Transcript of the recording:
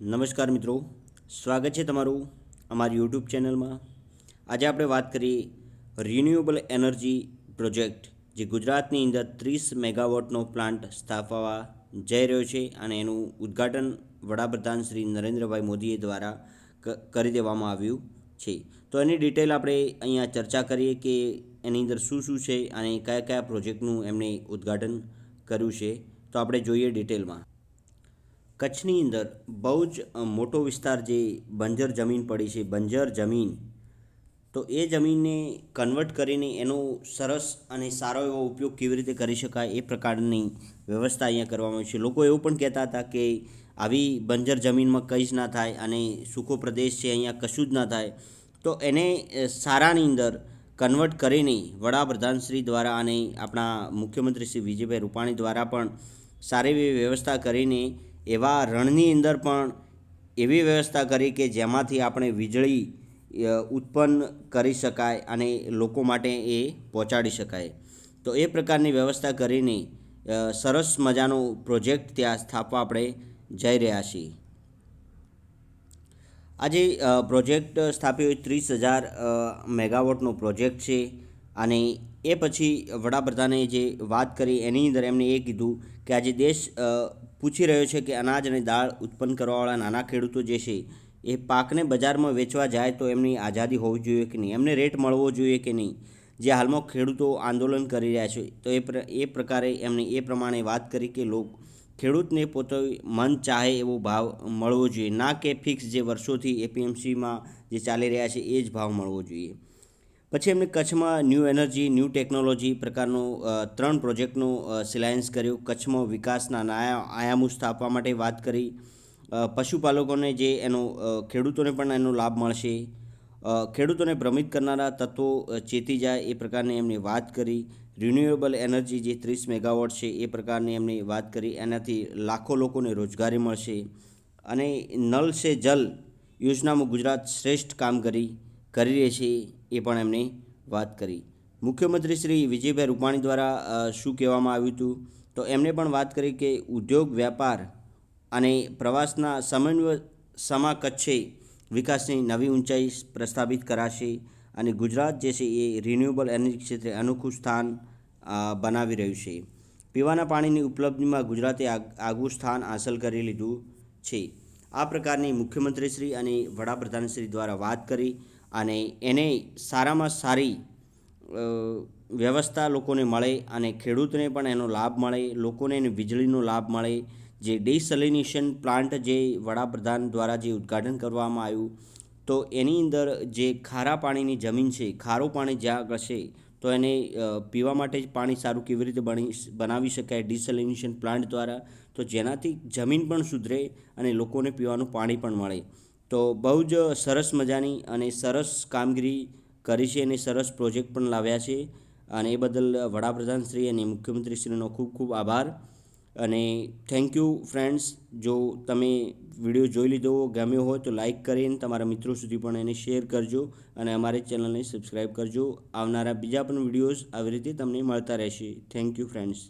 નમસ્કાર મિત્રો, સ્વાગત છે તમારું અમારી યુટ્યુબ ચેનલમાં। આજે આપણે વાત કરીએ રિન્યુએબલ એનર્જી પ્રોજેક્ટ જે ગુજરાતની અંદર 30 મેગાવોટનો પ્લાન્ટ સ્થાપવા જઈ રહ્યો છે અને એનું ઉદ્ઘાટન વડાપ્રધાન શ્રી નરેન્દ્રભાઈ મોદીએ દ્વારા કરી દેવામાં આવ્યું છે। તો એની ડિટેલ આપણે અહીંયા ચર્ચા કરીએ કે એની અંદર શું શું છે અને કયા કયા પ્રોજેક્ટનું એમણે ઉદ્ઘાટન કર્યું છે। તો આપણે જોઈએ ડિટેલમાં। કચ્છની અંદર બહુ જ મોટો વિસ્તાર જે બંજર જમીન પડી છે, બંજર જમીન, તો એ જમીનને કન્વર્ટ કરીને એનો સરસ અને સારો એવો ઉપયોગ કેવી રીતે કરી શકાય એ પ્રકારની વ્યવસ્થા અહીંયા કરવામાં આવી છે। લોકો એવું પણ કહેતા હતા કે આવી બંજર જમીનમાં કંઈ જ ના થાય અને સૂકો પ્રદેશ છે અહીંયા કશું જ ના થાય, તો એને સારાની અંદર કન્વર્ટ કરીને વડાપ્રધાનશ્રી દ્વારા અને આપણા મુખ્યમંત્રી શ્રી વિજયભાઈ રૂપાણી દ્વારા પણ સારી એવી વ્યવસ્થા કરીને એવા રણની અંદર પણ એવી વ્યવસ્થા કરી કે જેમાંથી આપણે વીજળી ઉત્પન્ન કરી શકાય અને લોકો માટે એ પહોંચાડી શકાય। તો એ પ્રકારની વ્યવસ્થા કરીને સરસ મજાનો પ્રોજેક્ટ ત્યાં સ્થાપવા આપણે જઈ રહ્યા છીએ। આજે પ્રોજેક્ટ સ્થાપ્યો 30,000 મેગાવોટનો પ્રોજેક્ટ છે અને એ પછી વડાપ્રધાને જે વાત કરી એની અંદર એમણે એ કીધું કે આજે દેશ પૂછી રહ્યો છે કે અનાજ અને દાળ ઉત્પન્ન કરવાવાળા નાના ખેડૂતો જે છે એ પાકને બજારમાં વેચવા જાય તો એમની આઝાદી હોવી જોઈએ કે નહીં, એમને રેટ મળવો જોઈએ કે નહીં, જે હાલમાં ખેડૂતો આંદોલન કરી રહ્યા છે તો એ પ્રકારે એમણે એ પ્રમાણે વાત કરી કે ખેડૂતને પોતે મન ચાહે એવો ભાવ મળવો જોઈએ, ના કે ફિક્સ જે વર્ષોથી એપીએમસીમાં જે ચાલી રહ્યા છે એ જ ભાવ મળવો જોઈએ। પછી એમણે કચ્છમાં ન્યૂ એનર્જી, ન્યૂ ટેકનોલોજી પ્રકારનો 3 પ્રોજેક્ટનો શિલાન્યાસ કર્યો। કચ્છમાં વિકાસના નયા આયામો સ્થાપવા માટે વાત કરી। પશુપાલકોને જે એનો ખેડૂતોને પણ એનો લાભ મળશે, ખેડૂતોને ભ્રમિત કરનારા તત્વો ચેતી જાય એ પ્રકારની એમણે વાત કરી। રિન્યુએબલ એનર્જી જે 30 મેગાવોટ છે એ પ્રકારની એમણે વાત કરી, એનાથી લાખો લોકોને રોજગારી મળશે અને નલ સે જલ યોજનામાં ગુજરાત શ્રેષ્ઠ કામગીરી કરી રહી છે એ પણ એમણે વાત કરી। મુખ્યમંત્રી શ્રી વિજયભાઈ રૂપાણી દ્વારા શું કહેવામાં આવ્યું હતું, તો એમણે પણ વાત કરી કે ઉદ્યોગ, વ્યાપાર અને પ્રવાસના સમન્વય સમા કચ્છે વિકાસની નવી ઊંચાઈ પ્રસ્થાપિત કરાશે અને ગુજરાત જે છે એ રિન્યુએબલ એનર્જી ક્ષેત્રે અનોખું સ્થાન બનાવી રહ્યું છે। પીવાના પાણીની ઉપલબ્ધિમાં ગુજરાતે આગવું સ્થાન હાંસલ કરી લીધું છે। આ પ્રકારની મુખ્યમંત્રીશ્રી અને વડાપ્રધાનશ્રી દ્વારા વાત કરી અને એને સારામાં સારી વ્યવસ્થા લોકોને મળે અને ખેડૂતને પણ એનો લાભ મળે, લોકોને એને વીજળીનો લાભ મળે। જે ડિસેલિનેશન પ્લાન્ટ જે વડાપ્રધાન દ્વારા જે ઉદ્ઘાટન કરવામાં આવ્યું, તો એની અંદર જે ખારા પાણીની જમીન છે, ખારું પાણી જ્યાં આગળ છે તો એને પીવા માટે જ પાણી સારું કેવી રીતે બનાવી શકાય ડિસેલિનેશન પ્લાન્ટ દ્વારા, તો જેનાથી જમીન પણ સુધરે અને લોકોને પીવાનું પાણી પણ મળે। તો બહુ જ સરસ મજાની અને સરસ કામગીરી કરી છે અને સરસ પ્રોજેક્ટ પણ લાવ્યા છે અને એ બદલ વડાપ્રધાનશ્રી અને મુખ્યમંત્રીશ્રીનો ખૂબ ખૂબ આભાર અને થેન્ક યુ ફ્રેન્ડ્સ। જો તમે વિડીયો જોઈ લીધો, ગમ્યો હોય તો લાઇક કરીને તમારા મિત્રો સુધી પણ એને શેર કરજો અને અમારી ચેનલને સબસ્ક્રાઈબ કરજો। આવનારા બીજા પણ વિડીયોઝ આવી રીતે તમને મળતા રહેશે। Thank you friends.